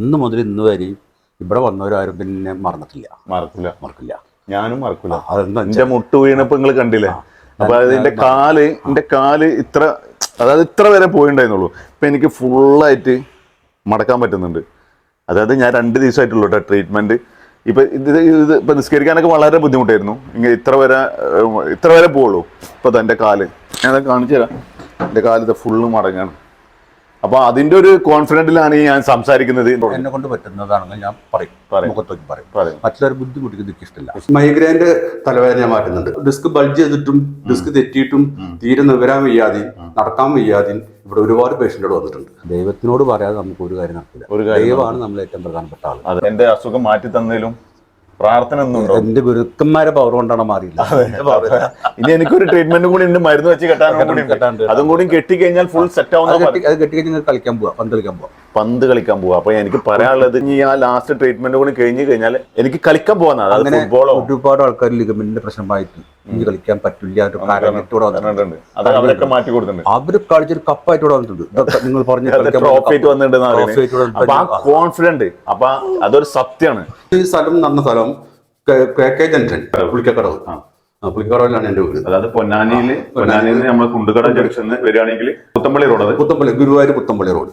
ഇന്ന് മുതൽ ഇന്ന് വരെയും ഇവിടെ വന്നവരാരും പിന്നെ മറക്കില്ല. ഞാനും മറക്കില്ല. എന്റെ മുട്ട് വീണപ്പോ നിങ്ങൾ കണ്ടില്ലേ? അപ്പൊ അതിന്റെ കാല് ഇത്ര വരെ പോയിണ്ടായിരുന്നുള്ളൂ. ഇപ്പൊ എനിക്ക് ഫുള്ളായിട്ട് മടക്കാൻ പറ്റുന്നുണ്ട്. അതായത് ഞാൻ 2 ദിവസമായിട്ടുള്ളൂ കേട്ടോ ട്രീറ്റ്മെന്റ്. ഇപ്പൊ ഇപ്പൊ നിസ്കരിക്കാനൊക്കെ വളരെ ബുദ്ധിമുട്ടായിരുന്നു. ഇങ്ങനെ ഇത്ര വരെ പോവുള്ളൂ. ഇപ്പൊ എന്റെ കാല് ഞാൻ കാണിച്ചു തരാം. എന്റെ കാല് ഇത് ഫുള്ള് മടങ്ങാണ്. അപ്പൊ അതിന്റെ ഒരു കോൺഫിഡന്റിലാണ് ഞാൻ സംസാരിക്കുന്നത്. എന്നെ കൊണ്ട് പറ്റുന്നതാണെങ്കിൽ ഞാൻ മുഖത്തേക്ക് പറയും. മറ്റുള്ളവർ ബുദ്ധിമുട്ടിക്കുന്നത് എനിക്ക് ഇഷ്ടമില്ല. മൈഗ്രെയിന്റെ തലവേദന ഞാൻ മാറ്റുന്നുണ്ട്. ഡിസ്ക് ബൾജ് ചെയ്തിട്ടും ഡിസ്ക് തെറ്റിയിട്ടും തീരെ നിവരാൻ വയ്യാതെ നടക്കാൻ വയ്യാതെ ഇവിടെ ഒരുപാട് പേഷ്യന്റുകൾ വന്നിട്ടുണ്ട്. ദൈവത്തിനോട് പറയാതെ നമുക്ക് ഒരു കാര്യം നടക്കില്ല. ദൈവമാണ് നമ്മൾ ഏറ്റവും പ്രധാനപ്പെട്ട ആൾ. എന്റെ അസുഖം മാറ്റി തന്നതിലും പ്രാർത്ഥന ഒന്നും എന്റെ ഗുരുക്കന്മാരെ പവർ കൊണ്ടാണ് മാറിയില്ല. ഇനി എനിക്കൊരു ട്രീറ്റ്മെന്റും കൂടി ഉണ്ട്, മരുന്ന് വെച്ച് കെട്ടാൻ. അതും കൂടി കെട്ടിക്കഴിഞ്ഞാൽ ഫുൾ സെറ്റ് ആവുന്ന. അത് കെട്ടിക്കഴിഞ്ഞാൽ കളിക്കാൻ പോവാ, പന്ത് കളിക്കാൻ പോവാ. അപ്പൊ എനിക്ക് പറയാനുള്ളത്, ഇനി ആ ലാസ്റ്റ് ട്രീറ്റ്മെന്റ് കൂടി കഴിഞ്ഞ് കഴിഞ്ഞാൽ എനിക്ക് കളിക്കാൻ പോകാനാണ്. അങ്ങനെ ഒരുപാട് ആൾക്കാർ ലിഗമെന്റിന്റെ പ്രശ്നമായിട്ട് ഇനി കളിക്കാൻ പറ്റില്ല. അവരൊക്കെ മാറ്റി കൊടുത്തിട്ടുണ്ട്. അവര് കളിച്ചൊരു കപ്പായിട്ട് ഇവിടെ വന്നിട്ടുണ്ട്. നിങ്ങൾ പറഞ്ഞ കോൺഫിഡന്റ്. അപ്പൊ അതൊരു സത്യമാണ്. ഈ സ്ഥലം നടന്ന സ്ഥലം KK ജംഗ്ഷൻ, പുളിക്കക്കടവ്. പുളിക്കക്കടവിലാണ് എന്റെ വീട്. അതായത് പൊന്നാനിയിൽ നമ്മൾ കുണ്ടുകട ജംഗ്ഷനിൽ വരികയാണെങ്കിൽ പുത്തമ്പള്ളി റോഡ്, ഗുരുവായൂർ പുത്തമ്പള്ളി റോഡ്.